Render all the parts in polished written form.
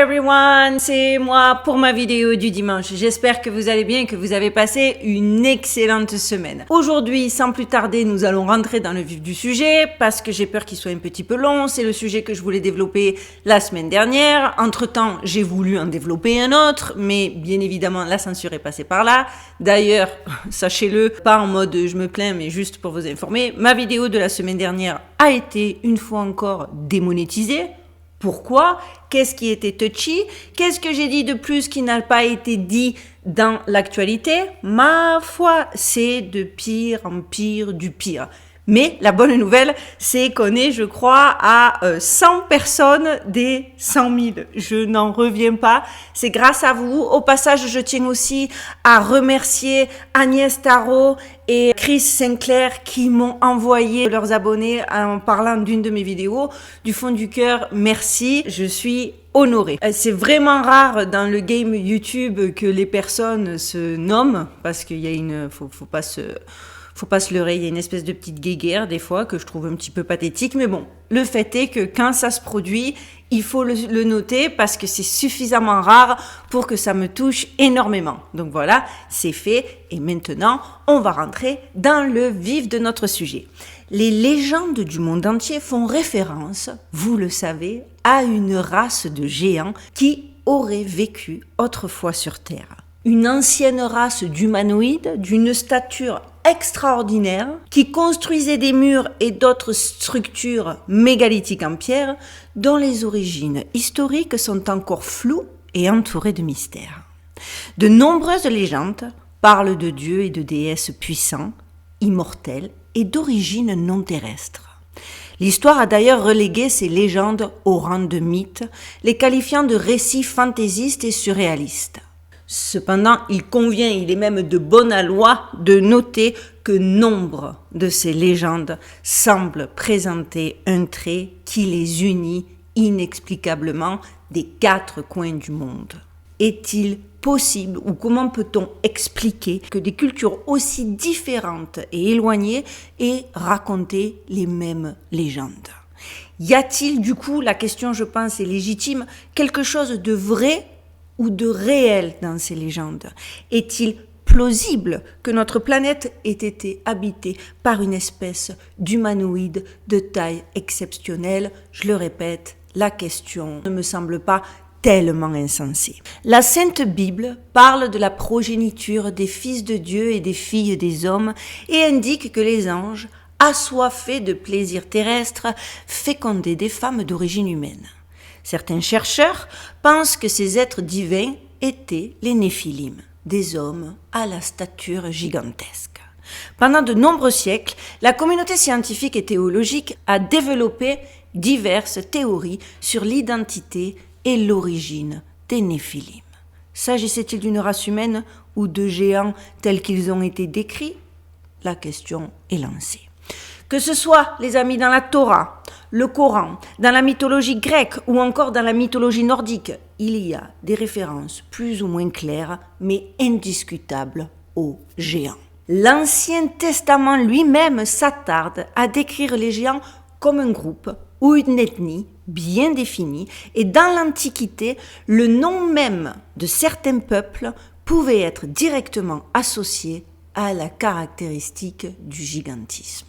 everyone, c'est moi pour ma vidéo du dimanche. J'espère que vous allez bien et que vous avez passé une excellente semaine. Aujourd'hui, sans plus tarder, nous allons rentrer dans le vif du sujet parce que j'ai peur qu'il soit un petit peu long. C'est le sujet que je voulais développer la semaine dernière. Entre-temps, j'ai voulu en développer un autre, mais bien évidemment, la censure est passée par là. D'ailleurs, sachez-le, pas en mode je me plains, mais juste pour vous informer, ma vidéo de la semaine dernière a été une fois encore démonétisée. Pourquoi? Qu'est-ce qui était touchy? Qu'est-ce que j'ai dit de plus qui n'a pas été dit dans l'actualité? Ma foi, c'est de pire en pire du pire. Mais la bonne nouvelle, c'est qu'on est, je crois, à 100 personnes des 100 000. Je n'en reviens pas. C'est grâce à vous. Au passage, je tiens aussi à remercier Agnès Tarot et Chris Sinclair qui m'ont envoyé leurs abonnés en parlant d'une de mes vidéos. Du fond du cœur, merci. Je suis honorée. C'est vraiment rare dans le game YouTube que les personnes se nomment parce qu'il y a faut pas se leurrer, il y a une espèce de petite guéguerre des fois que je trouve un petit peu pathétique, mais bon, le fait est que quand ça se produit, il faut le noter parce que c'est suffisamment rare pour que ça me touche énormément. Donc voilà, c'est fait et maintenant, on va rentrer dans le vif de notre sujet. Les légendes du monde entier font référence, vous le savez, à une race de géants qui aurait vécu autrefois sur Terre. Une ancienne race d'humanoïdes d'une stature extraordinaire qui construisait des murs et d'autres structures mégalithiques en pierre dont les origines historiques sont encore floues et entourées de mystères. De nombreuses légendes parlent de dieux et de déesses puissants, immortels et d'origine non terrestre. L'histoire a d'ailleurs relégué ces légendes au rang de mythes, les qualifiant de récits fantaisistes et surréalistes. Cependant, il est même de bonne loi de noter que nombre de ces légendes semblent présenter un trait qui les unit inexplicablement des 4 coins du monde. Est-il possible ou comment peut-on expliquer que des cultures aussi différentes et éloignées aient raconté les mêmes légendes? Y a-t-il du coup, la question je pense est légitime, quelque chose de vrai ou de réel dans ces légendes? Est-il plausible que notre planète ait été habitée par une espèce d'humanoïde de taille exceptionnelle? Je le répète, la question ne me semble pas tellement insensée. La Sainte Bible parle de la progéniture des fils de Dieu et des filles des hommes et indique que les anges, assoiffés de plaisirs terrestres, fécondaient des femmes d'origine humaine. Certains chercheurs pensent que ces êtres divins étaient les Néphilim, des hommes à la stature gigantesque. Pendant de nombreux siècles, la communauté scientifique et théologique a développé diverses théories sur l'identité et l'origine des Néphilim. S'agissait-il d'une race humaine ou de géants tels qu'ils ont été décrits? La question est lancée. Que ce soit, les amis, dans la Torah, le Coran, dans la mythologie grecque ou encore dans la mythologie nordique, il y a des références plus ou moins claires, mais indiscutables aux géants. L'Ancien Testament lui-même s'attarde à décrire les géants comme un groupe ou une ethnie bien définie, et dans l'Antiquité, le nom même de certains peuples pouvait être directement associé à la caractéristique du gigantisme.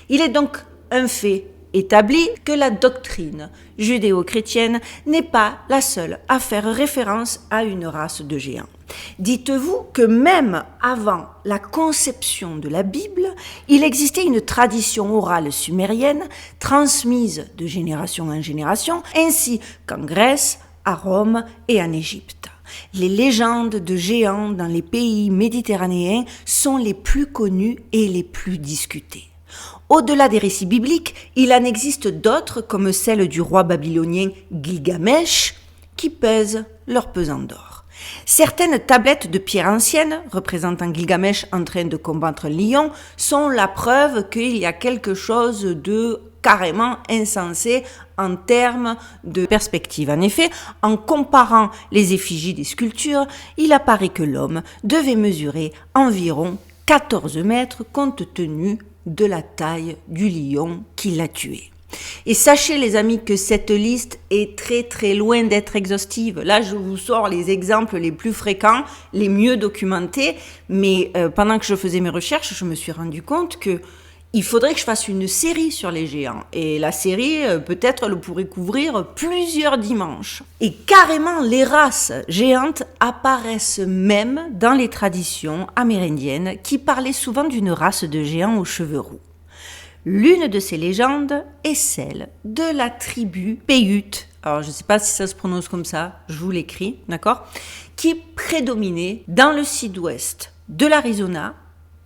Il est donc un fait établi que la doctrine judéo-chrétienne n'est pas la seule à faire référence à une race de géants. Dites-vous que même avant la conception de la Bible, il existait une tradition orale sumérienne transmise de génération en génération, ainsi qu'en Grèce, à Rome et en Égypte. Les légendes de géants dans les pays méditerranéens sont les plus connues et les plus discutées. Au-delà des récits bibliques, il en existe d'autres comme celle du roi babylonien Gilgamesh qui pèsent leur pesant d'or. Certaines tablettes de pierre anciennes représentant Gilgamesh en train de combattre un lion sont la preuve qu'il y a quelque chose de carrément insensé en termes de perspective. En effet, en comparant les effigies des sculptures, il apparaît que l'homme devait mesurer environ 14 mètres compte tenu de la taille du lion qui l'a tué. Et sachez les amis que cette liste est très très loin d'être exhaustive. Là, je vous sors les exemples les plus fréquents, les mieux documentés, mais pendant que je faisais mes recherches, je me suis rendu compte que il faudrait que je fasse une série sur les géants. Et la série, peut-être, elle pourrait couvrir plusieurs dimanches. Et carrément, les races géantes apparaissent même dans les traditions amérindiennes qui parlaient souvent d'une race de géants aux cheveux roux. L'une de ces légendes est celle de la tribu Paiute. Alors, je ne sais pas si ça se prononce comme ça, je vous l'écris, d'accord ? Qui prédominait dans le sud-ouest de l'Arizona,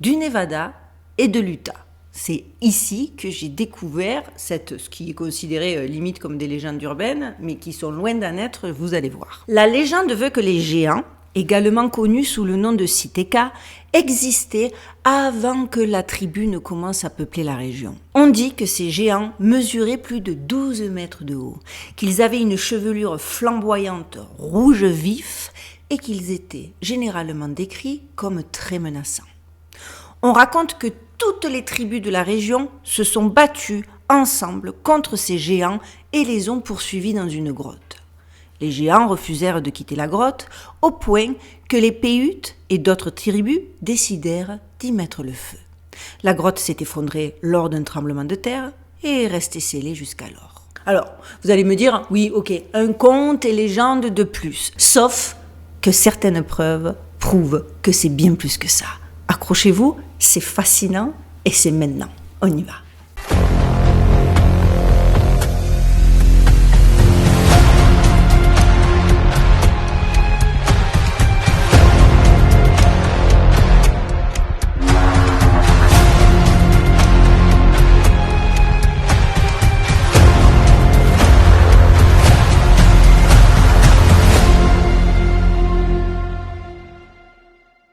du Nevada et de l'Utah. C'est ici que j'ai découvert ce qui est considéré limite comme des légendes urbaines, mais qui sont loin d'en être, vous allez voir. La légende veut que les géants, également connus sous le nom de Sitéka, existaient avant que la tribu ne commence à peupler la région. On dit que ces géants mesuraient plus de 12 mètres de haut, qu'ils avaient une chevelure flamboyante rouge vif et qu'ils étaient généralement décrits comme très menaçants. On raconte que toutes les tribus de la région se sont battues ensemble contre ces géants et les ont poursuivis dans une grotte. Les géants refusèrent de quitter la grotte au point que les Paiutes et d'autres tribus décidèrent d'y mettre le feu. La grotte s'est effondrée lors d'un tremblement de terre et est restée scellée jusqu'alors. Alors, vous allez me dire, oui, ok, un conte et légende de plus, sauf que certaines preuves prouvent que c'est bien plus que ça. Accrochez-vous, c'est fascinant et c'est maintenant. On y va.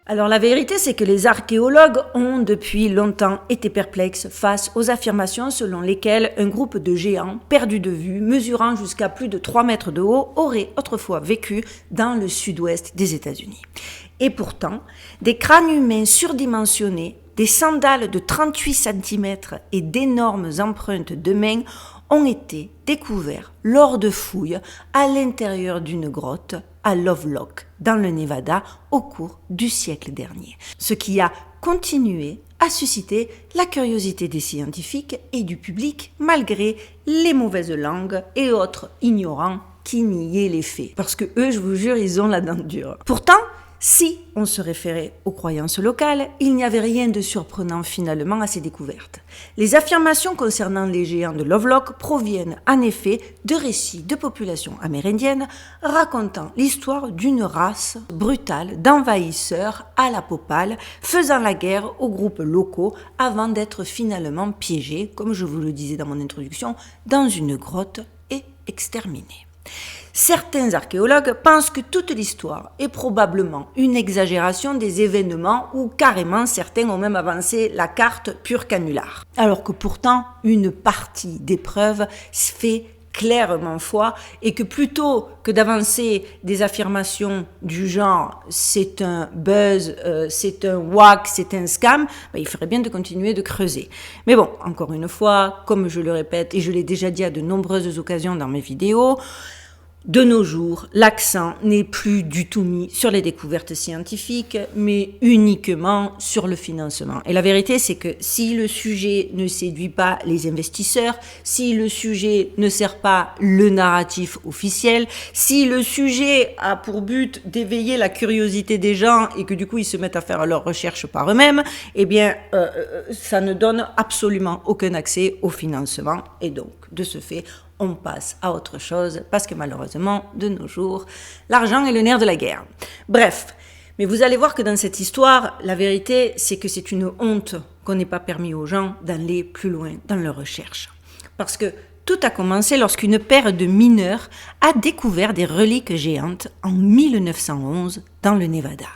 Alors la vérité, c'est que les archéologues ont depuis longtemps été perplexes face aux affirmations selon lesquelles un groupe de géants perdus de vue, mesurant jusqu'à plus de 3 mètres de haut, aurait autrefois vécu dans le sud-ouest des États-Unis. Et pourtant, des crânes humains surdimensionnés, des sandales de 38 cm et d'énormes empreintes de mains ont été découverts lors de fouilles à l'intérieur d'une grotte à Lovelock, dans le Nevada, au cours du siècle dernier. Ce qui a continué à susciter la curiosité des scientifiques et du public, malgré les mauvaises langues et autres ignorants qui niaient les faits. Parce que eux, je vous jure, ils ont la dent dure. Pourtant, si on se référait aux croyances locales, il n'y avait rien de surprenant finalement à ces découvertes. Les affirmations concernant les géants de Lovelock proviennent en effet de récits de populations amérindiennes racontant l'histoire d'une race brutale d'envahisseurs à la peau pâle faisant la guerre aux groupes locaux avant d'être finalement piégés, comme je vous le disais dans mon introduction, dans une grotte et exterminés. Certains archéologues pensent que toute l'histoire est probablement une exagération des événements ou carrément certains ont même avancé la carte pure canular. Alors que pourtant, une partie des preuves fait clairement foi et que plutôt que d'avancer des affirmations du genre c'est un buzz, c'est un whack, c'est un scam, il ferait bien de continuer de creuser. Mais bon, encore une fois, comme je le répète et je l'ai déjà dit à de nombreuses occasions dans mes vidéos, de nos jours, l'accent n'est plus du tout mis sur les découvertes scientifiques, mais uniquement sur le financement. Et la vérité, c'est que si le sujet ne séduit pas les investisseurs, si le sujet ne sert pas le narratif officiel, si le sujet a pour but d'éveiller la curiosité des gens et que du coup ils se mettent à faire leurs recherches par eux-mêmes, eh bien, ça ne donne absolument aucun accès au financement. Et donc, de ce fait, on passe à autre chose parce que malheureusement, de nos jours, l'argent est le nerf de la guerre. Bref, mais vous allez voir que dans cette histoire, la vérité, c'est que c'est une honte qu'on n'ait pas permis aux gens d'aller plus loin dans leurs recherches. Parce que tout a commencé lorsqu'une paire de mineurs a découvert des reliques géantes en 1911 dans le Nevada.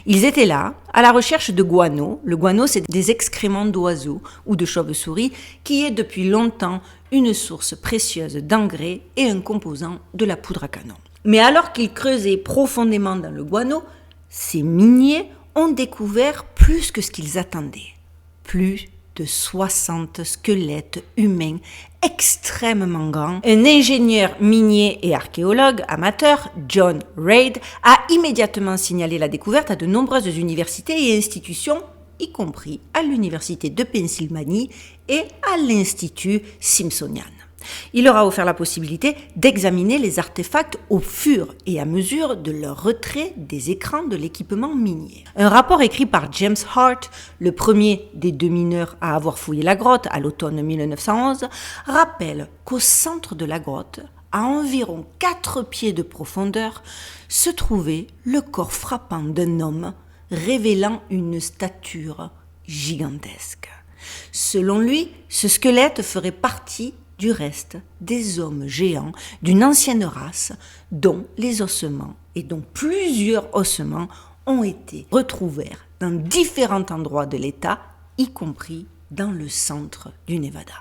Ils étaient là, à la recherche de guano. Le guano, c'est des excréments d'oiseaux ou de chauves-souris qui est depuis longtemps une source précieuse d'engrais et un composant de la poudre à canon. Mais alors qu'ils creusaient profondément dans le guano, ces miniers ont découvert plus que ce qu'ils attendaient. Plus de 60 squelettes humains extrêmement grand, un ingénieur minier et archéologue amateur, John Reid, a immédiatement signalé la découverte à de nombreuses universités et institutions, y compris à l'Université de Pennsylvanie et à l'Institut Smithsonian. Il leur a offert la possibilité d'examiner les artefacts au fur et à mesure de leur retrait des écrans de l'équipement minier. Un rapport écrit par James Hart, le premier des 2 mineurs à avoir fouillé la grotte à l'automne 1911, rappelle qu'au centre de la grotte, à environ 4 pieds de profondeur, se trouvait le corps frappant d'un homme révélant une stature gigantesque. Selon lui, ce squelette ferait partie du reste des hommes géants d'une ancienne race dont les ossements et dont plusieurs ossements ont été retrouvés dans différents endroits de l'État, y compris dans le centre du Nevada.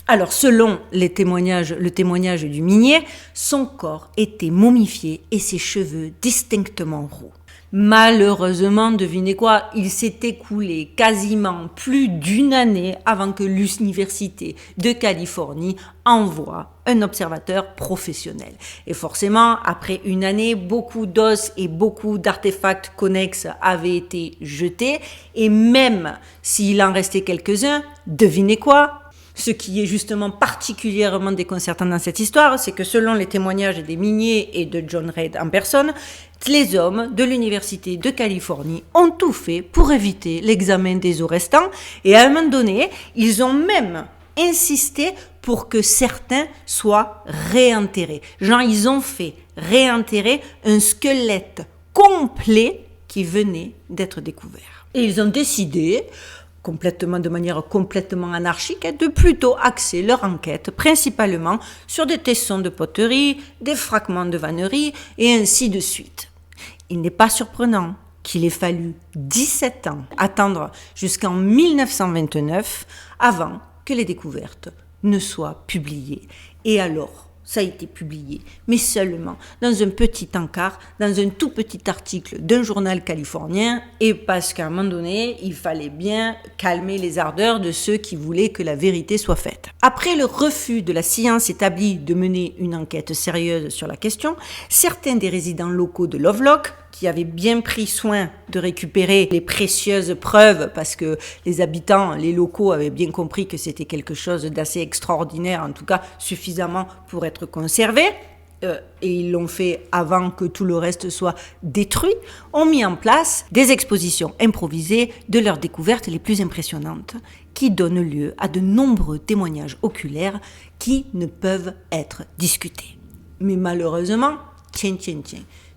Alors, selon le témoignage du minier, son corps était momifié et ses cheveux distinctement roux. Malheureusement, devinez quoi, il s'est écoulé quasiment plus d'1 année avant que l'Université de Californie envoie un observateur professionnel. Et forcément, après 1 année, beaucoup d'os et beaucoup d'artefacts connexes avaient été jetés. Et même s'il en restait quelques-uns, devinez quoi ? Ce qui est justement particulièrement déconcertant dans cette histoire, c'est que selon les témoignages des miniers et de John Reid en personne, les hommes de l'Université de Californie ont tout fait pour éviter l'examen des os restants et à un moment donné, ils ont même insisté pour que certains soient réenterrés. Genre, ils ont fait réenterrer un squelette complet qui venait d'être découvert. Et ils ont décidé de manière complètement anarchique, de plutôt axer leur enquête principalement sur des tessons de poterie, des fragments de vannerie et ainsi de suite. Il n'est pas surprenant qu'il ait fallu 17 ans attendre jusqu'en 1929 avant que les découvertes ne soient publiées. Et alors, ça a été publié, mais seulement dans un petit encart, dans un tout petit article d'un journal californien, et parce qu'à un moment donné, il fallait bien calmer les ardeurs de ceux qui voulaient que la vérité soit faite. Après le refus de la science établie de mener une enquête sérieuse sur la question, certains des résidents locaux de Lovelock, qui avaient bien pris soin de récupérer les précieuses preuves parce que les habitants, les locaux avaient bien compris que c'était quelque chose d'assez extraordinaire, en tout cas suffisamment pour être conservé, et ils l'ont fait avant que tout le reste soit détruit, ont mis en place des expositions improvisées de leurs découvertes les plus impressionnantes, qui donnent lieu à de nombreux témoignages oculaires qui ne peuvent être discutés. Mais malheureusement, tiens,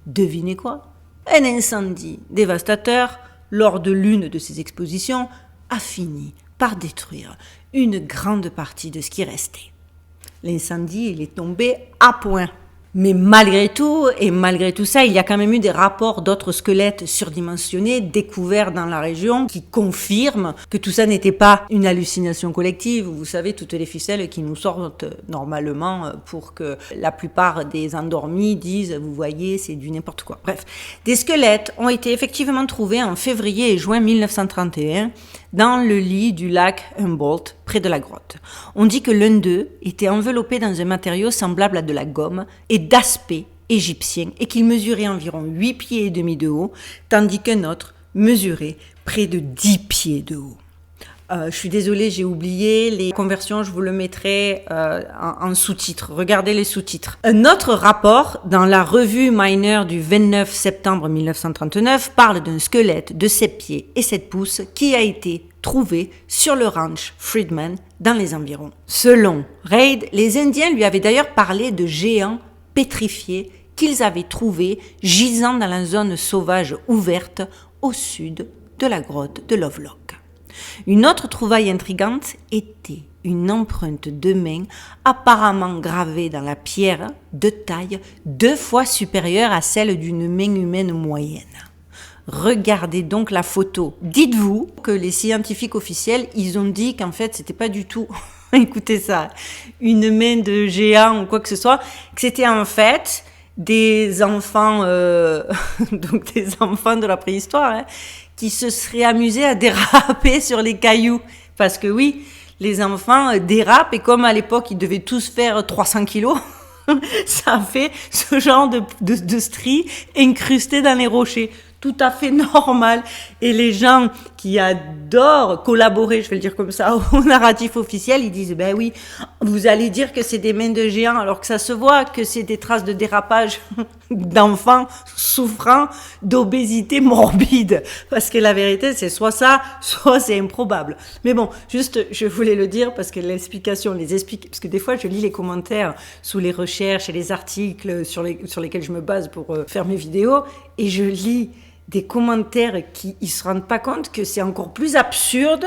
devinez quoi ? Un incendie dévastateur, lors de l'une de ces expositions, a fini par détruire une grande partie de ce qui restait. L'incendie, il est tombé à point. Mais malgré tout ça, il y a quand même eu des rapports d'autres squelettes surdimensionnés découverts dans la région qui confirment que tout ça n'était pas une hallucination collective. Vous savez, toutes les ficelles qui nous sortent normalement pour que la plupart des endormis disent « vous voyez, c'est du n'importe quoi ». Bref, des squelettes ont été effectivement trouvés en février et juin 1931 dans le lit du lac Humboldt, près de la grotte. On dit que l'un d'eux était enveloppé dans un matériau semblable à de la gomme et d'aspect égyptien et qu'il mesurait environ 8 pieds et demi de haut, tandis qu'un autre mesurait près de 10 pieds de haut. Je suis désolée, j'ai oublié les conversions, je vous le mettrai en sous-titres. Regardez les sous-titres. Un autre rapport dans la revue Miner du 29 septembre 1939 parle d'un squelette de 7 pieds et 7 pouces qui a été trouvé sur le ranch Friedman dans les environs. Selon Reid, les Indiens lui avaient d'ailleurs parlé de géants pétrifiés qu'ils avaient trouvés gisant dans la zone sauvage ouverte au sud de la grotte de Lovelock. Une autre trouvaille intrigante était une empreinte de main apparemment gravée dans la pierre de taille 2 fois supérieure à celle d'une main humaine moyenne. Regardez donc la photo. Dites-vous que les scientifiques officiels, ils ont dit qu'en fait, c'était pas du tout, écoutez ça, une main de géant ou quoi que ce soit, que c'était en fait des enfants, donc des enfants de la préhistoire, qui se seraient amusés à déraper sur les cailloux. Parce que oui, les enfants dérapent et comme à l'époque ils devaient tous faire 300 kilos, ça fait ce genre de stries incrustées dans les rochers. Tout à fait normal. Et les gens qui adorent collaborer, je vais le dire comme ça, au narratif officiel, ils disent, ben oui, vous allez dire que c'est des mains de géants, alors que ça se voit que c'est des traces de dérapage d'enfants souffrant d'obésité morbide. Parce que la vérité, c'est soit ça, soit c'est improbable. Mais bon, juste, je voulais le dire parce que l'explication, parce que des fois, je lis les commentaires sous les recherches et les articles sur lesquels je me base pour faire mes vidéos, et je lis des commentaires qui ne se rendent pas compte que c'est encore plus absurde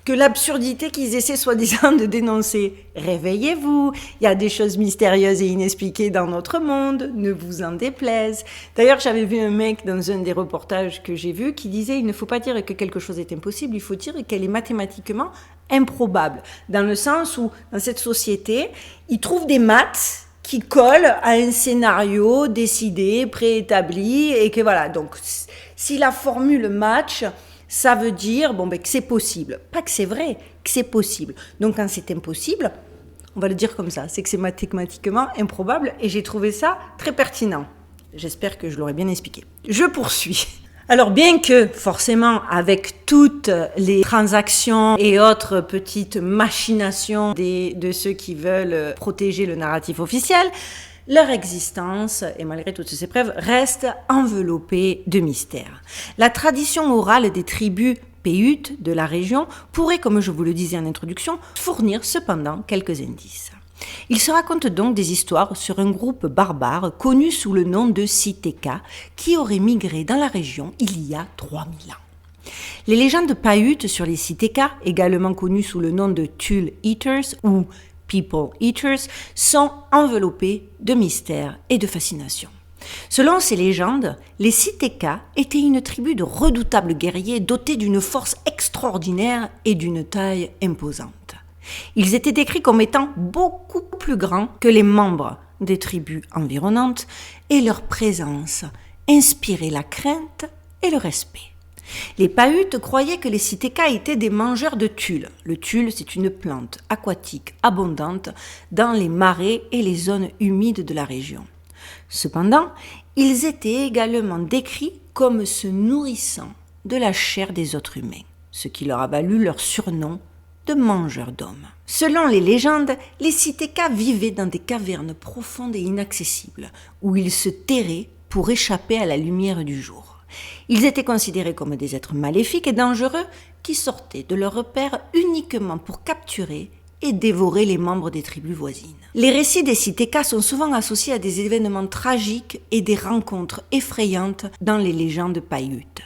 que l'absurdité qu'ils essaient soi-disant de dénoncer. Réveillez-vous, il y a des choses mystérieuses et inexpliquées dans notre monde, ne vous en déplaise. D'ailleurs, j'avais vu un mec dans un des reportages que j'ai vu qui disait « Il ne faut pas dire que quelque chose est impossible, il faut dire qu'elle est mathématiquement improbable. » Dans le sens où, dans cette société, ils trouvent des maths qui collent à un scénario décidé, préétabli, et que voilà. Donc, si la formule match, ça veut dire que c'est possible. Pas que c'est vrai, que c'est possible. Donc, quand c'est impossible, on va le dire comme ça, c'est que c'est mathématiquement improbable, et j'ai trouvé ça très pertinent. J'espère que je l'aurai bien expliqué. Je poursuis. Alors bien que forcément avec toutes les transactions et autres petites machinations de ceux qui veulent protéger le narratif officiel, leur existence, et malgré toutes ces preuves, reste enveloppée de mystères. La tradition orale des tribus Paiutes de la région pourrait, comme je vous le disais en introduction, fournir cependant quelques indices. Il se raconte donc des histoires sur un groupe barbare connu sous le nom de Siteka qui aurait migré dans la région il y a 3000 ans. Les légendes Paiutes sur les Siteka, également connus sous le nom de Thule Eaters ou People Eaters, sont enveloppées de mystères et de fascination. Selon ces légendes, les Siteka étaient une tribu de redoutables guerriers dotés d'une force extraordinaire et d'une taille imposante. Ils étaient décrits comme étant beaucoup plus grands que les membres des tribus environnantes et leur présence inspirait la crainte et le respect. Les Paiutes croyaient que les Siteka étaient des mangeurs de tulle. Le tulle, c'est une plante aquatique abondante dans les marais et les zones humides de la région. Cependant, ils étaient également décrits comme se nourrissant de la chair des autres humains, ce qui leur a valu leur surnom de mangeurs d'hommes. Selon les légendes, les Siteka vivaient dans des cavernes profondes et inaccessibles, où ils se terraient pour échapper à la lumière du jour. Ils étaient considérés comme des êtres maléfiques et dangereux qui sortaient de leur repère uniquement pour capturer et dévorer les membres des tribus voisines. Les récits des Siteka sont souvent associés à des événements tragiques et des rencontres effrayantes dans les légendes Paiutes.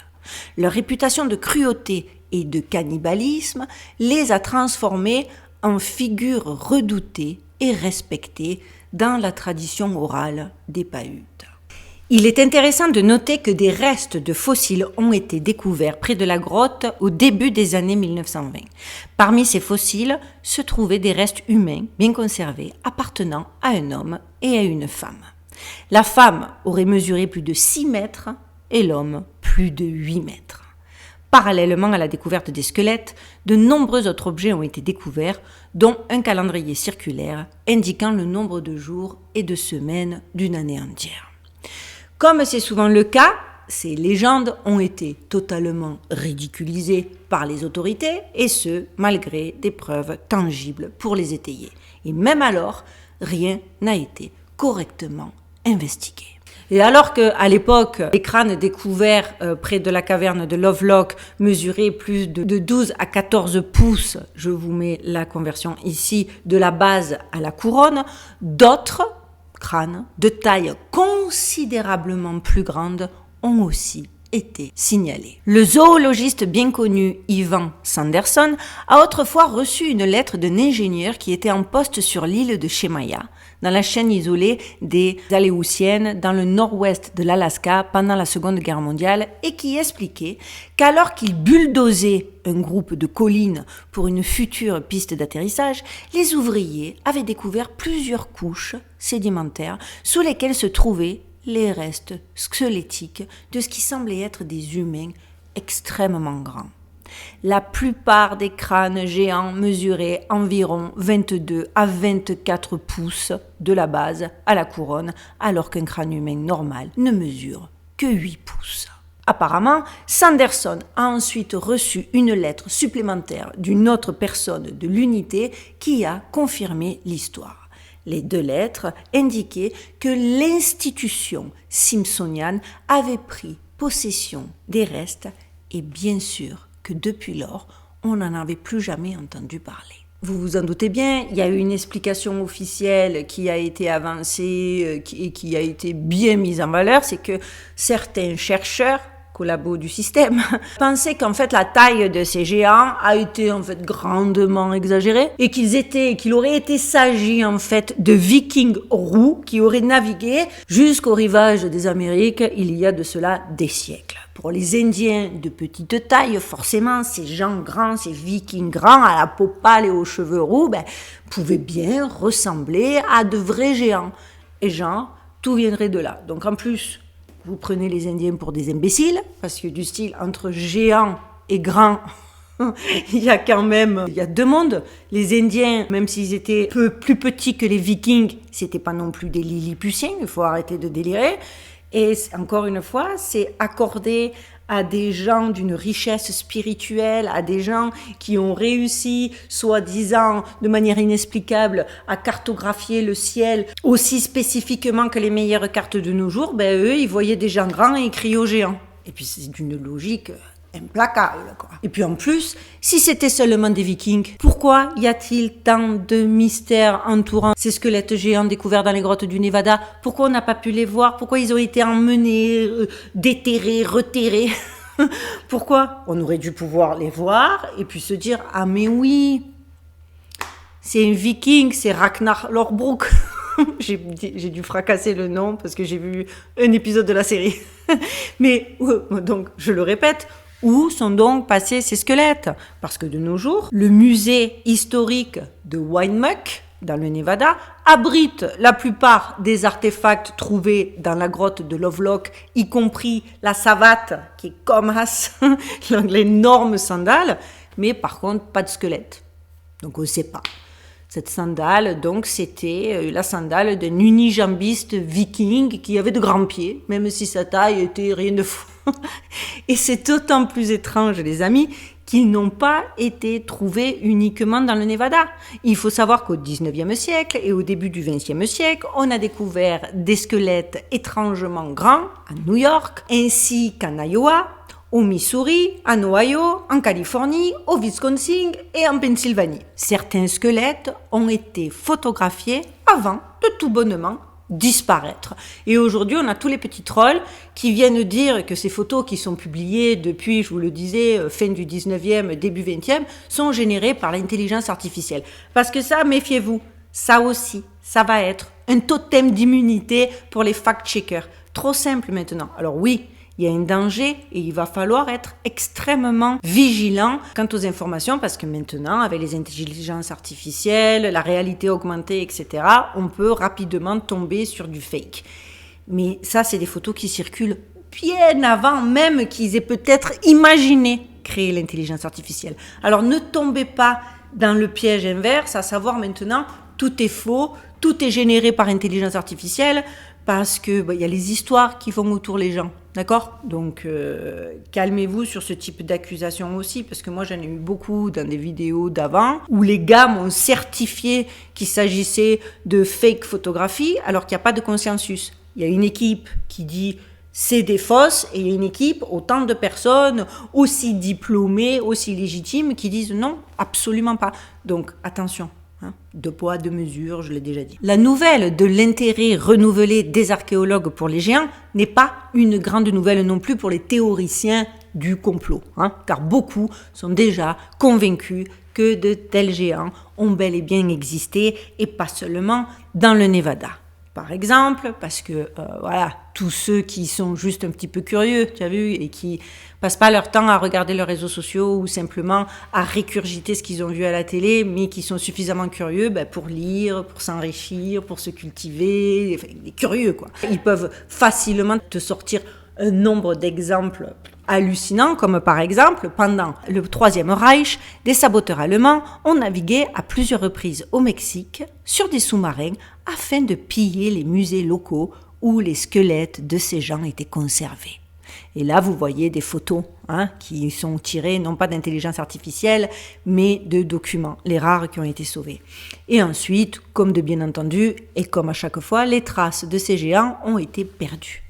Leur réputation de cruauté et de cannibalisme les a transformés en figures redoutées et respectées dans la tradition orale des Paiutes. Il est intéressant de noter que des restes de fossiles ont été découverts près de la grotte au début des années 1920. Parmi ces fossiles se trouvaient des restes humains bien conservés appartenant à un homme et à une femme. La femme aurait mesuré plus de 6 mètres et l'homme plus de 8 mètres. Parallèlement à la découverte des squelettes, de nombreux autres objets ont été découverts, dont un calendrier circulaire indiquant le nombre de jours et de semaines d'une année entière. Comme c'est souvent le cas, ces légendes ont été totalement ridiculisées par les autorités, et ce, malgré des preuves tangibles pour les étayer. Et même alors, rien n'a été correctement investigué. Et alors qu'à l'époque, les crânes découverts près de la caverne de Lovelock mesuraient plus de 12 à 14 pouces, je vous mets la conversion ici, de la base à la couronne, d'autres crânes de taille considérablement plus grande ont aussi été signalés. Le zoologiste bien connu Ivan Sanderson a autrefois reçu une lettre d'un ingénieur qui était en poste sur l'île de Shemaya, dans la chaîne isolée des Aléoutiennes dans le nord-ouest de l'Alaska pendant la Seconde Guerre mondiale et qui expliquait qu'alors qu'il bulldozait un groupe de collines pour une future piste d'atterrissage, les ouvriers avaient découvert plusieurs couches sédimentaires sous lesquelles se trouvaient les restes squelettiques de ce qui semblait être des humains extrêmement grands. La plupart des crânes géants mesuraient environ 22 à 24 pouces de la base à la couronne, alors qu'un crâne humain normal ne mesure que 8 pouces. Apparemment, Sanderson a ensuite reçu une lettre supplémentaire d'une autre personne de l'unité qui a confirmé l'histoire. Les 2 lettres indiquaient que l'institution simpsonienne avait pris possession des restes et bien sûr que depuis lors, on n'en avait plus jamais entendu parler. Vous vous en doutez bien, il y a eu une explication officielle qui a été avancée et qui a été bien mise en valeur, c'est que certains chercheurs collabos du système, pensaient qu'en fait la taille de ces géants a été en fait grandement exagérée et qu'il aurait été s'agit en fait de vikings roux qui auraient navigué jusqu'au rivage des Amériques il y a de cela des siècles. Pour les Indiens de petite taille, forcément, ces gens grands, ces vikings grands à la peau pâle et aux cheveux roux, pouvaient bien ressembler à de vrais géants. Et genre, tout viendrait de là. Donc en plus, vous prenez les Indiens pour des imbéciles, parce que du style, entre géant et grand, il y a 2 mondes. Les Indiens, même s'ils étaient peu plus petits que les Vikings, c'était pas non plus des Lilliputiens, il faut arrêter de délirer. Et encore une fois, c'est accordé à des gens d'une richesse spirituelle, à des gens qui ont réussi, soi-disant, de manière inexplicable, à cartographier le ciel aussi spécifiquement que les meilleures cartes de nos jours, eux, ils voyaient des gens grands et ils criaient aux géants. Et puis c'est d'une logique implacable, quoi. Et puis en plus, si c'était seulement des Vikings, pourquoi y a-t-il tant de mystères entourant ces squelettes géants découverts dans les grottes du Nevada? Pourquoi on n'a pas pu les voir? Pourquoi ils ont été emmenés, déterrés, reterrés? Pourquoi? On aurait dû pouvoir les voir et puis se dire « Ah mais oui, c'est un Viking, c'est Ragnar Lothbrok ». J'ai dû fracasser le nom parce que j'ai vu un épisode de la série. Mais donc, je le répète, où sont donc passés ces squelettes? Parce que de nos jours, le musée historique de Winemuck, dans le Nevada, abrite la plupart des artefacts trouvés dans la grotte de Lovelock, y compris la savate, qui est comme as, l'énorme sandale, mais par contre, pas de squelette. Donc on ne sait pas. Cette sandale, donc, c'était la sandale d'un unijambiste viking qui avait de grands pieds, même si sa taille était rien de fou. Et c'est d'autant plus étrange, les amis, qu'ils n'ont pas été trouvés uniquement dans le Nevada. Il faut savoir qu'au 19e siècle et au début du 20e siècle, on a découvert des squelettes étrangement grands à New York, ainsi qu'en Iowa, au Missouri, en Ohio, en Californie, au Wisconsin et en Pennsylvanie. Certains squelettes ont été photographiés avant de tout bonnement disparaître. Et aujourd'hui, on a tous les petits trolls qui viennent dire que ces photos qui sont publiées depuis, je vous le disais, fin du 19e, début 20e, sont générées par l'intelligence artificielle. Parce que ça, méfiez-vous, ça aussi, ça va être un totem d'immunité pour les fact-checkers. Trop simple maintenant. Alors oui, il y a un danger et il va falloir être extrêmement vigilant quant aux informations parce que maintenant, avec les intelligences artificielles, la réalité augmentée, etc., on peut rapidement tomber sur du fake. Mais ça, c'est des photos qui circulent bien avant même qu'ils aient peut-être imaginé créer l'intelligence artificielle. Alors ne tombez pas dans le piège inverse, à savoir maintenant, tout est faux, tout est généré par intelligence artificielle, parce que y a les histoires qui vont autour les gens, d'accord? Donc calmez-vous sur ce type d'accusation aussi, parce que moi j'en ai eu beaucoup dans des vidéos d'avant, où les gars m'ont certifié qu'il s'agissait de fake photographie, alors qu'il n'y a pas de consensus. Il y a une équipe qui dit c'est des fausses, et il y a une équipe, autant de personnes, aussi diplômées, aussi légitimes, qui disent non, absolument pas. Donc attention. Deux poids, deux mesures, je l'ai déjà dit. La nouvelle de l'intérêt renouvelé des archéologues pour les géants n'est pas une grande nouvelle non plus pour les théoriciens du complot, car beaucoup sont déjà convaincus que de tels géants ont bel et bien existé et pas seulement dans le Nevada. Par exemple, parce que tous ceux qui sont juste un petit peu curieux, tu as vu, et qui passent pas leur temps à regarder leurs réseaux sociaux ou simplement à récurgiter ce qu'ils ont vu à la télé, mais qui sont suffisamment curieux pour lire, pour s'enrichir, pour se cultiver, des curieux quoi. Ils peuvent facilement te sortir un nombre d'exemples hallucinants, comme par exemple, pendant le Troisième Reich, des saboteurs allemands ont navigué à plusieurs reprises au Mexique sur des sous-marins afin de piller les musées locaux où les squelettes de ces gens étaient conservés. Et là, vous voyez des photos qui sont tirées, non pas d'intelligence artificielle, mais de documents, les rares qui ont été sauvés. Et ensuite, comme de bien entendu, et comme à chaque fois, les traces de ces géants ont été perdues.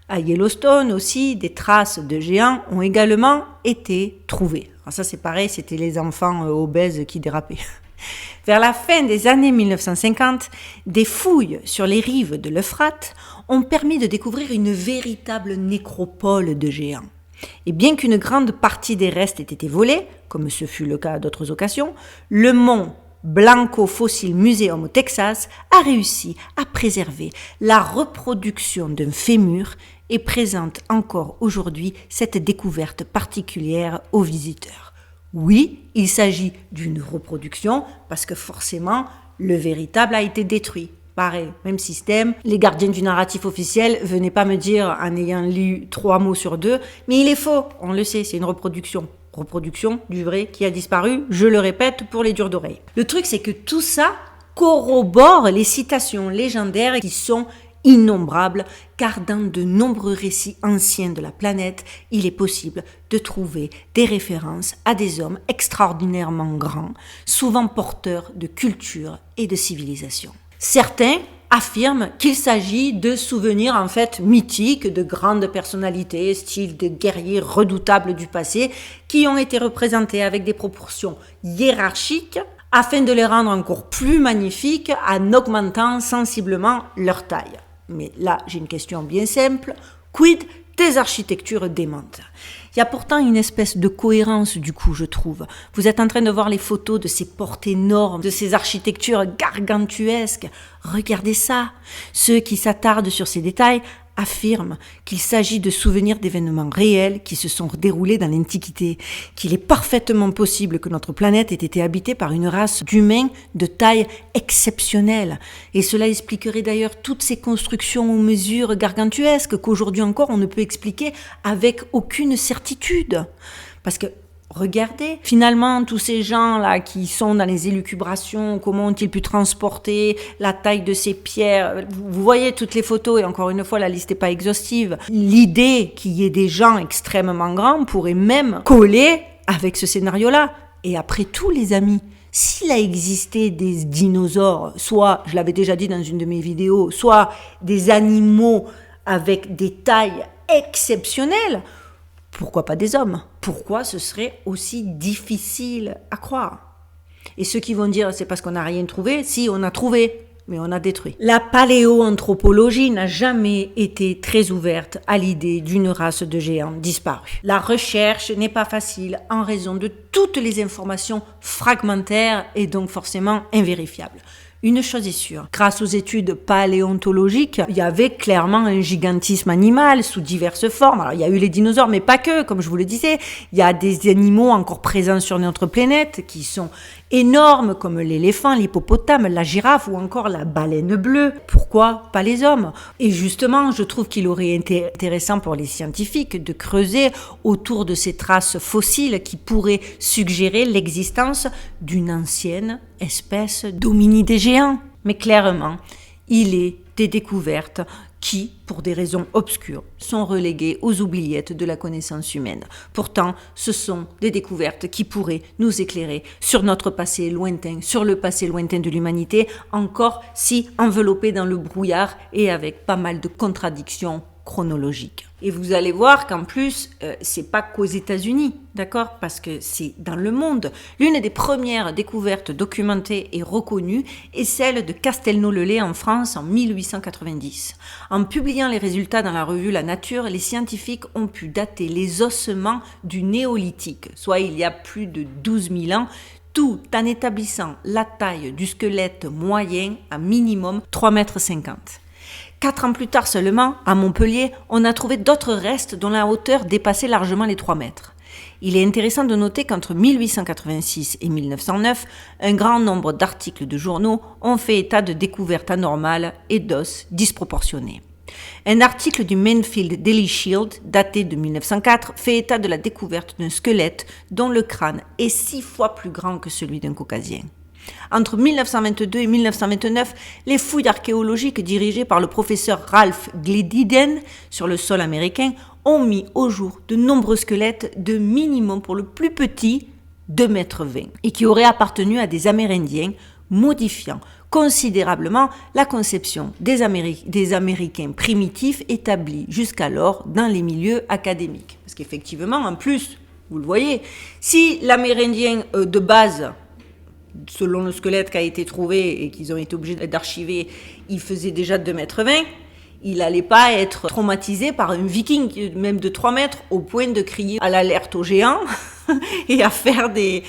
À Yellowstone aussi, des traces de géants ont également été trouvées. Alors ça, c'est pareil, c'était les enfants obèses qui dérapaient. Vers la fin des années 1950, des fouilles sur les rives de l'Euphrate ont permis de découvrir une véritable nécropole de géants. Et bien qu'une grande partie des restes ait été volée, comme ce fut le cas à d'autres occasions, le mont Blanco Fossil Museum au Texas a réussi à préserver la reproduction d'un fémur et présente encore aujourd'hui cette découverte particulière aux visiteurs. Oui, il s'agit d'une reproduction parce que forcément, le véritable a été détruit. Pareil, même système. Les gardiens du narratif officiel venaient pas me dire, en ayant lu 3 mots sur 2, mais il est faux. On le sait, c'est une reproduction. Reproduction du vrai qui a disparu, je le répète pour les durs d'oreille. Le truc, c'est que tout ça corrobore les citations légendaires qui sont innombrables, car dans de nombreux récits anciens de la planète, il est possible de trouver des références à des hommes extraordinairement grands, souvent porteurs de culture et de civilisation. Certains affirment qu'il s'agit de souvenirs en fait mythiques de grandes personnalités, style de guerriers redoutables du passé, qui ont été représentés avec des proportions hiérarchiques afin de les rendre encore plus magnifiques en augmentant sensiblement leur taille. Mais là, j'ai une question bien simple. Quid des architectures démentes? Il y a pourtant une espèce de cohérence du coup, je trouve. Vous êtes en train de voir les photos de ces portes énormes, de ces architectures gargantuesques. Regardez ça. Ceux qui s'attardent sur ces détails affirme qu'il s'agit de souvenirs d'événements réels qui se sont déroulés dans l'Antiquité, qu'il est parfaitement possible que notre planète ait été habitée par une race d'humains de taille exceptionnelle. Et cela expliquerait d'ailleurs toutes ces constructions aux mesures gargantuesques qu'aujourd'hui encore on ne peut expliquer avec aucune certitude. Parce que regardez, finalement, tous ces gens-là qui sont dans les élucubrations, comment ont-ils pu transporter la taille de ces pierres? Vous voyez toutes les photos, et encore une fois, la liste n'est pas exhaustive. L'idée qu'il y ait des gens extrêmement grands pourrait même coller avec ce scénario-là. Et après tout, les amis, s'il a existé des dinosaures, soit, je l'avais déjà dit dans une de mes vidéos, soit des animaux avec des tailles exceptionnelles, pourquoi pas des hommes? Pourquoi ce serait aussi difficile à croire? Et ceux qui vont dire c'est parce qu'on n'a rien trouvé, si on a trouvé, mais on a détruit. La paléoanthropologie n'a jamais été très ouverte à l'idée d'une race de géants disparus. La recherche n'est pas facile en raison de toutes les informations fragmentaires et donc forcément invérifiables. Une chose est sûre, grâce aux études paléontologiques, il y avait clairement un gigantisme animal sous diverses formes. Alors il y a eu les dinosaures, mais pas que, comme je vous le disais. Il y a des animaux encore présents sur notre planète qui sont énormes, comme l'éléphant, l'hippopotame, la girafe ou encore la baleine bleue. Pourquoi pas les hommes? Et justement, je trouve qu'il aurait été intéressant pour les scientifiques de creuser autour de ces traces fossiles qui pourraient suggérer l'existence d'une ancienne espèce d'hominidés géants. Mais clairement, il est des découvertes qui, pour des raisons obscures, sont reléguées aux oubliettes de la connaissance humaine. Pourtant, ce sont des découvertes qui pourraient nous éclairer sur notre passé lointain, sur le passé lointain de l'humanité, encore si enveloppé dans le brouillard et avec pas mal de contradictions chronologiques. Et vous allez voir qu'en plus, c'est pas qu'aux États-Unis, d'accord? Parce que c'est dans le monde. L'une des premières découvertes documentées et reconnues est celle de Castelnau-le-Lay en France en 1890. En publiant les résultats dans la revue La Nature, les scientifiques ont pu dater les ossements du néolithique, soit il y a plus de 12 000 ans, tout en établissant la taille du squelette moyen à minimum 3,50 m. 4 ans plus tard seulement, à Montpellier, on a trouvé d'autres restes dont la hauteur dépassait largement les 3 mètres. Il est intéressant de noter qu'entre 1886 et 1909, un grand nombre d'articles de journaux ont fait état de découvertes anormales et d'os disproportionnés. Un article du Mansfield Daily Shield, daté de 1904, fait état de la découverte d'un squelette dont le crâne est 6 fois plus grand que celui d'un caucasien. Entre 1922 et 1929, les fouilles archéologiques dirigées par le professeur Ralph Glediden sur le sol américain ont mis au jour de nombreux squelettes de minimum pour le plus petit 2,20 m et qui auraient appartenu à des Amérindiens, modifiant considérablement la conception des Américains primitifs établis jusqu'alors dans les milieux académiques. Parce qu'effectivement, en plus, vous le voyez, si l'Amérindien de base, selon le squelette qui a été trouvé et qu'ils ont été obligés d'archiver, il faisait déjà 2,20 m, il n'allait pas être traumatisé par un viking, même de 3 mètres, au point de crier à l'alerte aux géants et à faire des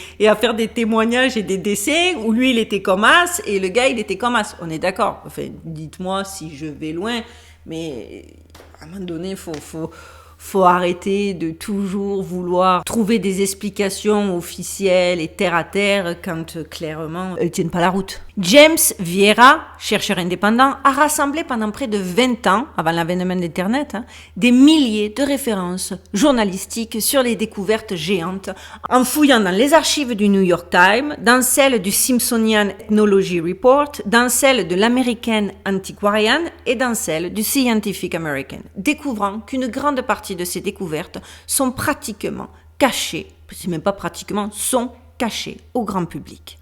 témoignages et des dessins où lui il était comme As et le gars il était comme As. On est d'accord. Enfin, dites-moi si je vais loin, mais à un moment donné, faut arrêter de toujours vouloir trouver des explications officielles et terre à terre quand clairement elles tiennent pas la route. James Vieira, chercheur indépendant, a rassemblé pendant près de 20 ans, avant l'avènement d'Internet, des milliers de références journalistiques sur les découvertes géantes, en fouillant dans les archives du New York Times, dans celles du Smithsonian Ethnology Report, dans celles de l'American Antiquarian et dans celles du Scientific American, découvrant qu'une grande partie de ces découvertes sont pratiquement cachées, c'est même pas pratiquement, sont cachées au grand public.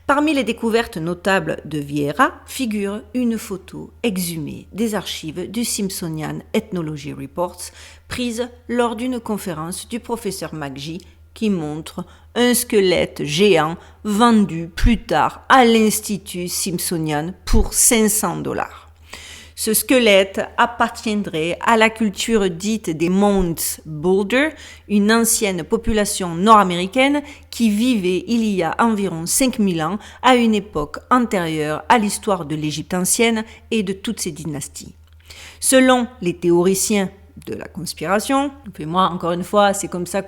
Parmi les découvertes notables de Vieira figure une photo exhumée des archives du Smithsonian Ethnology Reports prise lors d'une conférence du professeur McGee qui montre un squelette géant vendu plus tard à l'Institut Smithsonian pour $500. Ce squelette appartiendrait à la culture dite des Mounds Boulder, une ancienne population nord-américaine qui vivait il y a environ 5000 ans, à une époque antérieure à l'histoire de l'Égypte ancienne et de toutes ses dynasties. Selon les théoriciens de la conspiration, et moi encore une fois c'est comme ça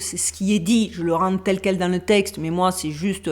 c'est ce qui est dit, je le rends tel quel dans le texte, mais moi c'est juste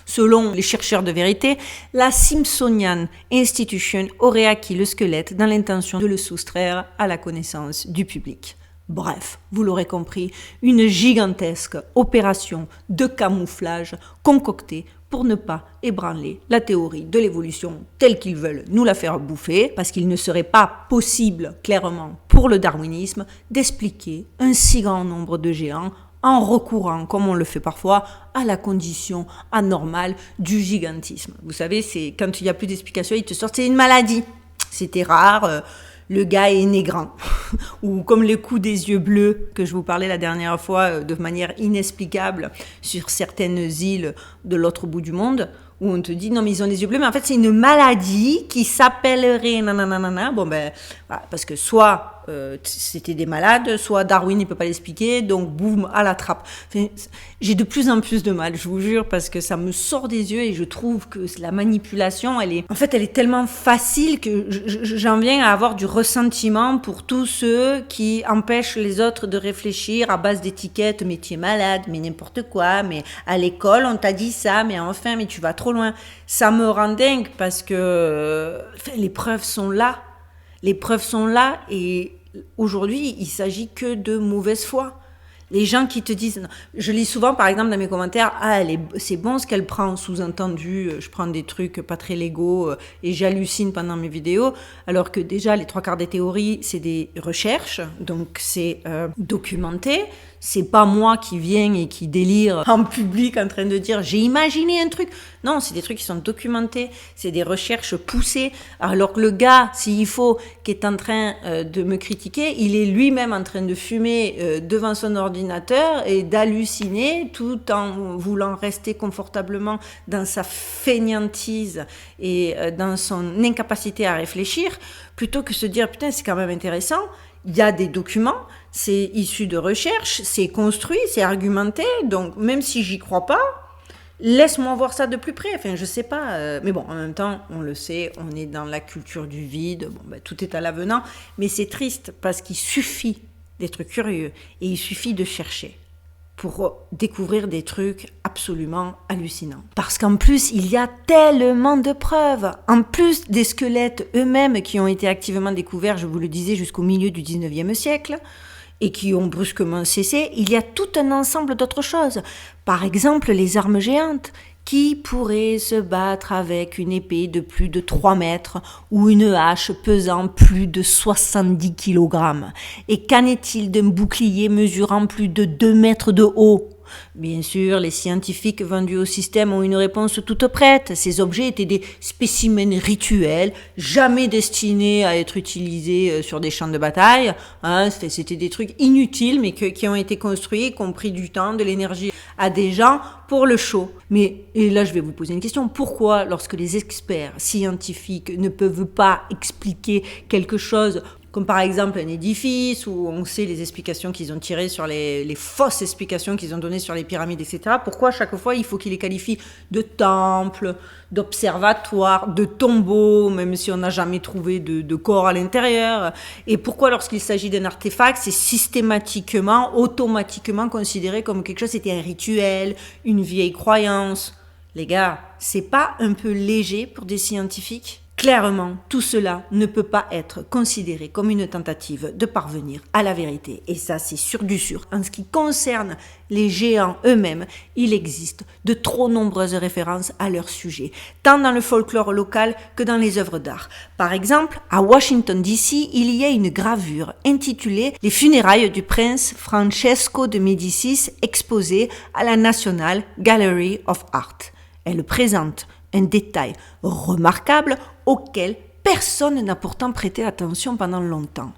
selon les chercheurs de vérité, la Smithsonian Institution aurait acquis le squelette dans l'intention de le soustraire à la connaissance du public. Bref, vous l'aurez compris, une gigantesque opération de camouflage concoctée pour ne pas ébranler la théorie de l'évolution telle qu'ils veulent nous la faire bouffer, parce qu'il ne serait pas possible, clairement, pour le darwinisme, d'expliquer un si grand nombre de géants en recourant, comme on le fait parfois, à la condition anormale du gigantisme. Vous savez, c'est quand il n'y a plus d'explication, ils te sortent, c'est une maladie. C'était rare, le gars est né grand. Ou comme les coups des yeux bleus que je vous parlais la dernière fois de manière inexplicable sur certaines îles de l'autre bout du monde, où on te dit non mais ils ont des yeux bleus, mais en fait c'est une maladie qui s'appellerait nanana. Bon ben voilà, parce que soit c'était des malades, soit Darwin il peut pas l'expliquer, donc boum à la trappe. Enfin, j'ai de plus en plus de mal, je vous jure, parce que ça me sort des yeux et je trouve que la manipulation elle est tellement facile que j'en viens à avoir du ressentiment pour tous ceux qui empêchent les autres de réfléchir à base d'étiquettes, mais tu es malade, mais n'importe quoi, mais à l'école on t'a dit ça, mais enfin mais tu vas trop loin. Ça me rend dingue parce que les preuves sont là. Les preuves sont là et aujourd'hui, il s'agit que de mauvaise foi. Les gens qui te disent, je lis souvent par exemple dans mes commentaires, c'est bon ce qu'elle prend, sous-entendu, je prends des trucs pas très légaux et j'hallucine pendant mes vidéos, alors que déjà les 3/4 des théories c'est des recherches, donc c'est documenté. C'est pas moi qui viens et qui délire en public en train de dire j'ai imaginé un truc. Non, c'est des trucs qui sont documentés, c'est des recherches poussées. Alors que le gars, s'il faut, qui est en train de me critiquer, il est lui-même en train de fumer devant son ordinateur et d'halluciner tout en voulant rester confortablement dans sa fainéantise et dans son incapacité à réfléchir, plutôt que se dire putain c'est quand même intéressant. Il y a des documents, c'est issu de recherche, c'est construit, c'est argumenté, donc même si j'y crois pas, laisse-moi voir ça de plus près. Enfin, je sais pas, mais bon, en même temps, on le sait, on est dans la culture du vide, bon, ben, tout est à l'avenant, mais c'est triste parce qu'il suffit d'être curieux et il suffit de chercher pour découvrir des trucs absolument hallucinants. Parce qu'en plus, il y a tellement de preuves. En plus des squelettes eux-mêmes qui ont été activement découverts, je vous le disais, jusqu'au milieu du 19e siècle, et qui ont brusquement cessé, il y a tout un ensemble d'autres choses. Par exemple, les armes géantes. Qui pourrait se battre avec une épée de plus de 3 mètres ou une hache pesant plus de 70 kg? Et qu'en est-il d'un bouclier mesurant plus de 2 mètres de haut? Bien sûr, les scientifiques vendus au système ont une réponse toute prête. Ces objets étaient des spécimens rituels, jamais destinés à être utilisés sur des champs de bataille. C'était des trucs inutiles, mais qui ont été construits, qui ont pris du temps, de l'énergie à des gens pour le show. Mais, et là je vais vous poser une question, pourquoi lorsque les experts scientifiques ne peuvent pas expliquer quelque chose, comme par exemple un édifice, où on sait les explications qu'ils ont tirées sur les fausses explications qu'ils ont données sur les pyramides, etc. Pourquoi à chaque fois il faut qu'ils les qualifient de temples, d'observatoires, de tombeaux, même si on n'a jamais trouvé de corps à l'intérieur? Et pourquoi lorsqu'il s'agit d'un artefact, c'est systématiquement, automatiquement considéré comme quelque chose, c'était un rituel, une vieille croyance? Les gars, c'est pas un peu léger pour des scientifiques? Clairement, tout cela ne peut pas être considéré comme une tentative de parvenir à la vérité. Et ça, c'est sûr du sûr. En ce qui concerne les géants eux-mêmes, il existe de trop nombreuses références à leur sujet, tant dans le folklore local que dans les œuvres d'art. Par exemple, à Washington DC, il y a une gravure intitulée « Les funérailles du prince Francesco de Médicis » exposée à la National Gallery of Art. Elle présente un détail remarquable auquel personne n'a pourtant prêté attention pendant longtemps.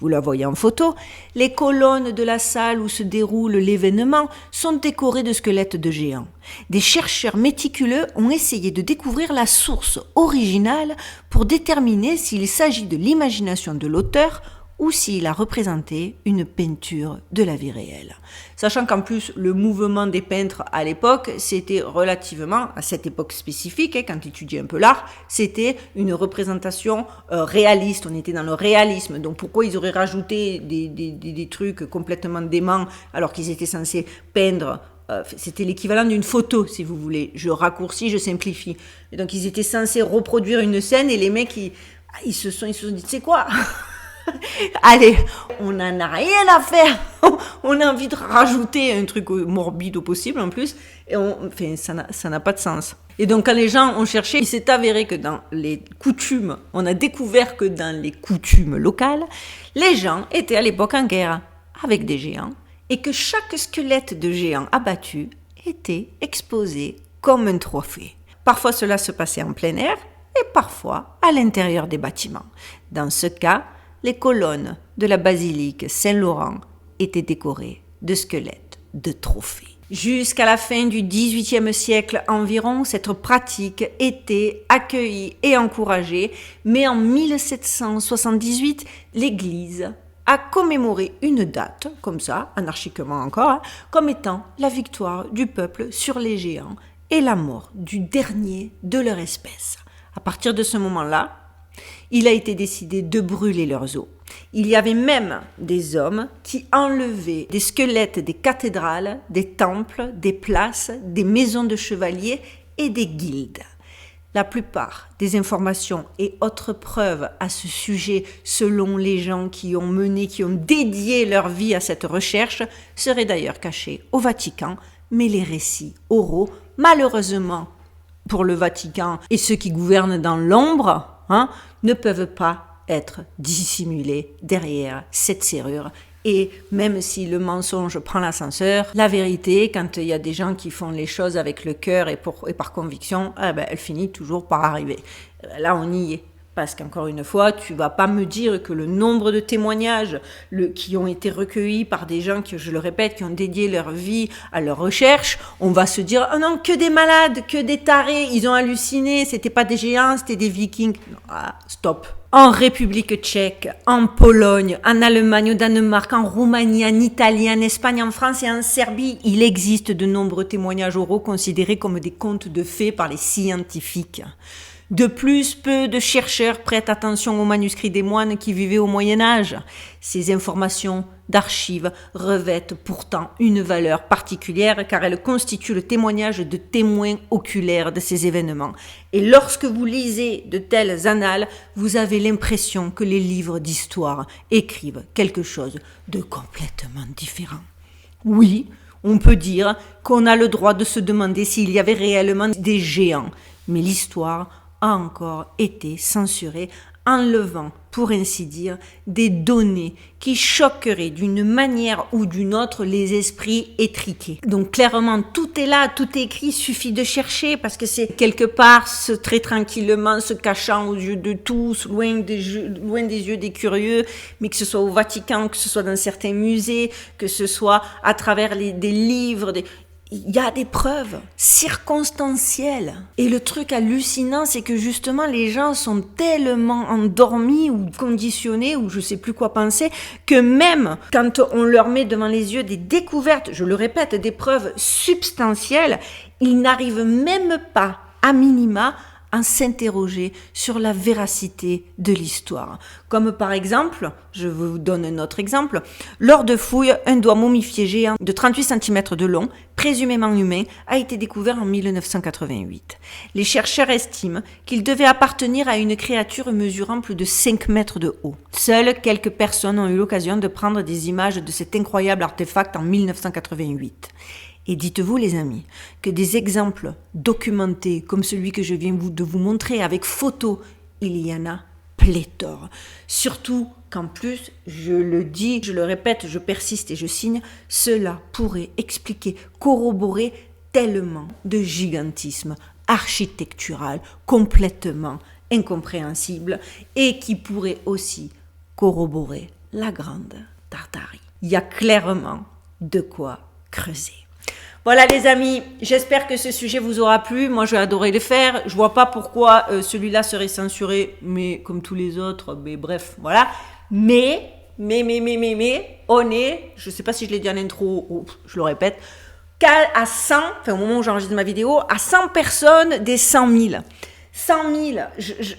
Vous la voyez en photo, les colonnes de la salle où se déroule l'événement sont décorées de squelettes de géants. Des chercheurs méticuleux ont essayé de découvrir la source originale pour déterminer s'il s'agit de l'imagination de l'auteur ou s'il a représenté une peinture de la vie réelle. Sachant qu'en plus, le mouvement des peintres à l'époque, c'était relativement, à cette époque spécifique, quand tu étudies un peu l'art, c'était une représentation réaliste, on était dans le réalisme. Donc pourquoi ils auraient rajouté des trucs complètement déments alors qu'ils étaient censés peindre c'était l'équivalent d'une photo, si vous voulez. Je raccourcis, je simplifie. Et donc ils étaient censés reproduire une scène et les mecs, ils se sont dit, tu sais quoi? Allez, on n'en a rien à faire. On a envie de rajouter un truc morbide au possible en plus. Et ça n'a pas de sens. Et donc quand les gens ont cherché, il s'est avéré que dans les coutumes, on a découvert que dans les coutumes locales, les gens étaient à l'époque en guerre avec des géants et que chaque squelette de géant abattu était exposé comme un trophée. Parfois cela se passait en plein air et parfois à l'intérieur des bâtiments. Dans ce cas, les colonnes de la basilique Saint-Laurent étaient décorées de squelettes de trophées. Jusqu'à la fin du XVIIIe siècle environ, cette pratique était accueillie et encouragée, mais en 1778, l'Église a commémoré une date, comme ça, anarchiquement encore, comme étant la victoire du peuple sur les géants et la mort du dernier de leur espèce. À partir de ce moment-là, il a été décidé de brûler leurs os. Il y avait même des hommes qui enlevaient des squelettes des cathédrales, des temples, des places, des maisons de chevaliers et des guildes. La plupart des informations et autres preuves à ce sujet, selon les gens qui ont dédié leur vie à cette recherche, seraient d'ailleurs cachées au Vatican, mais les récits oraux, malheureusement pour le Vatican et ceux qui gouvernent dans l'ombre, ne peuvent pas être dissimulés derrière cette serrure. Et même si le mensonge prend l'ascenseur, la vérité, quand il y a des gens qui font les choses avec le cœur et par conviction, elle finit toujours par arriver. Là, on y est. Parce qu'encore une fois, tu vas pas me dire que le nombre de témoignages qui ont été recueillis par des gens qui, je le répète, qui ont dédié leur vie à leur recherche, on va se dire, oh non, que des malades, que des tarés, ils ont halluciné, c'était pas des géants, c'était des vikings. Stop. En République tchèque, en Pologne, en Allemagne, au Danemark, en Roumanie, en Italie, en Espagne, en France et en Serbie, il existe de nombreux témoignages oraux considérés comme des contes de fées par les scientifiques. De plus, peu de chercheurs prêtent attention aux manuscrits des moines qui vivaient au Moyen-Âge. Ces informations d'archives revêtent pourtant une valeur particulière car elles constituent le témoignage de témoins oculaires de ces événements. Et lorsque vous lisez de telles annales, vous avez l'impression que les livres d'histoire écrivent quelque chose de complètement différent. Oui, on peut dire qu'on a le droit de se demander s'il y avait réellement des géants, mais l'histoire a encore été censurée, enlevant, pour ainsi dire, des données qui choqueraient d'une manière ou d'une autre les esprits étriqués. Donc clairement, tout est là, tout est écrit, il suffit de chercher parce que c'est quelque part très tranquillement, se cachant aux yeux de tous, loin des yeux des curieux, mais que ce soit au Vatican, que ce soit dans certains musées, que ce soit à travers des livres, il y a des preuves circonstancielles. Et le truc hallucinant, c'est que justement, les gens sont tellement endormis ou conditionnés, ou je sais plus quoi penser, que même quand on leur met devant les yeux des découvertes, je le répète, des preuves substantielles, ils n'arrivent même pas, à minima, à s'interroger sur la véracité de l'histoire. Comme par exemple, je vous donne un autre exemple, lors de fouilles, un doigt momifié géant de 38 cm de long, présumément humain, a été découvert en 1988. Les chercheurs estiment qu'il devait appartenir à une créature mesurant plus de 5 mètres de haut. Seules quelques personnes ont eu l'occasion de prendre des images de cet incroyable artefact en 1988. Et dites-vous les amis, que des exemples documentés comme celui que je viens de vous montrer avec photos, il y en a pléthore. Surtout qu'en plus, je le dis, je le répète, je persiste et je signe, cela pourrait expliquer, corroborer tellement de gigantisme architectural complètement incompréhensible et qui pourrait aussi corroborer la Grande Tartarie. Il y a clairement de quoi creuser. Voilà les amis, j'espère que ce sujet vous aura plu. Moi j'ai adoré le faire. Je vois pas pourquoi celui-là serait censuré, mais comme tous les autres, mais bref, voilà. Mais, on est, je sais pas si je l'ai dit en intro ou je le répète, qu'à 100, enfin au moment où j'enregistre ma vidéo, à 100 personnes des 100 000. 100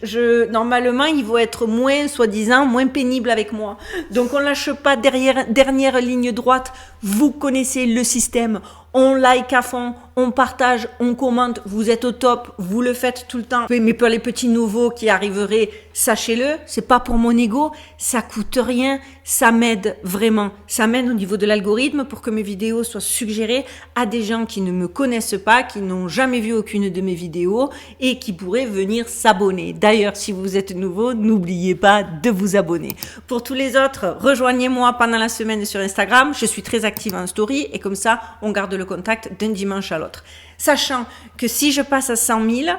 000, normalement, il va être moins, soi-disant, moins pénible avec moi. Donc, on lâche pas dernière ligne droite. Vous connaissez le système. On like à fond, on partage, on commente. Vous êtes au top, vous le faites tout le temps. Mais pour les petits nouveaux qui arriveraient, sachez-le, c'est pas pour mon ego, ça coûte rien, ça m'aide vraiment. Ça m'aide au niveau de l'algorithme pour que mes vidéos soient suggérées à des gens qui ne me connaissent pas, qui n'ont jamais vu aucune de mes vidéos et qui pourraient venir s'abonner. D'ailleurs, si vous êtes nouveau, n'oubliez pas de vous abonner. Pour tous les autres, rejoignez-moi pendant la semaine sur Instagram. Je suis très active en story et comme ça, on garde le contact d'un dimanche à l'autre. Sachant que si je passe à 100 000,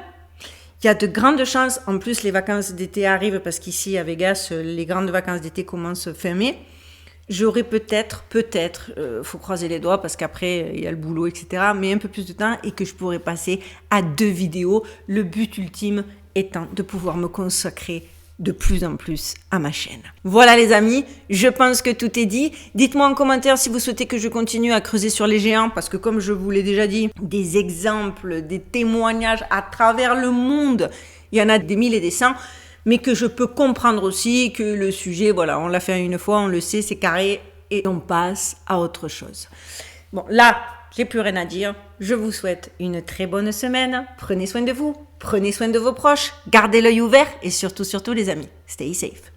il y a de grandes chances, en plus les vacances d'été arrivent parce qu'ici à Vegas, les grandes vacances d'été commencent fin mai, j'aurai peut-être, faut croiser les doigts parce qu'après il y a le boulot, etc., mais un peu plus de temps et que je pourrai passer à 2 vidéos, le but ultime étant de pouvoir me consacrer de plus en plus à ma chaîne. Voilà les amis, je pense que tout est dit. Dites-moi en commentaire si vous souhaitez que je continue à creuser sur les géants parce que comme je vous l'ai déjà dit, des exemples, des témoignages à travers le monde, il y en a des mille et des cents, mais que je peux comprendre aussi que le sujet, voilà, on l'a fait une fois, on le sait, c'est carré et on passe à autre chose. Bon, là, j'ai plus rien à dire. Je vous souhaite une très bonne semaine. Prenez soin de vous, prenez soin de vos proches, gardez l'œil ouvert et surtout les amis, stay safe.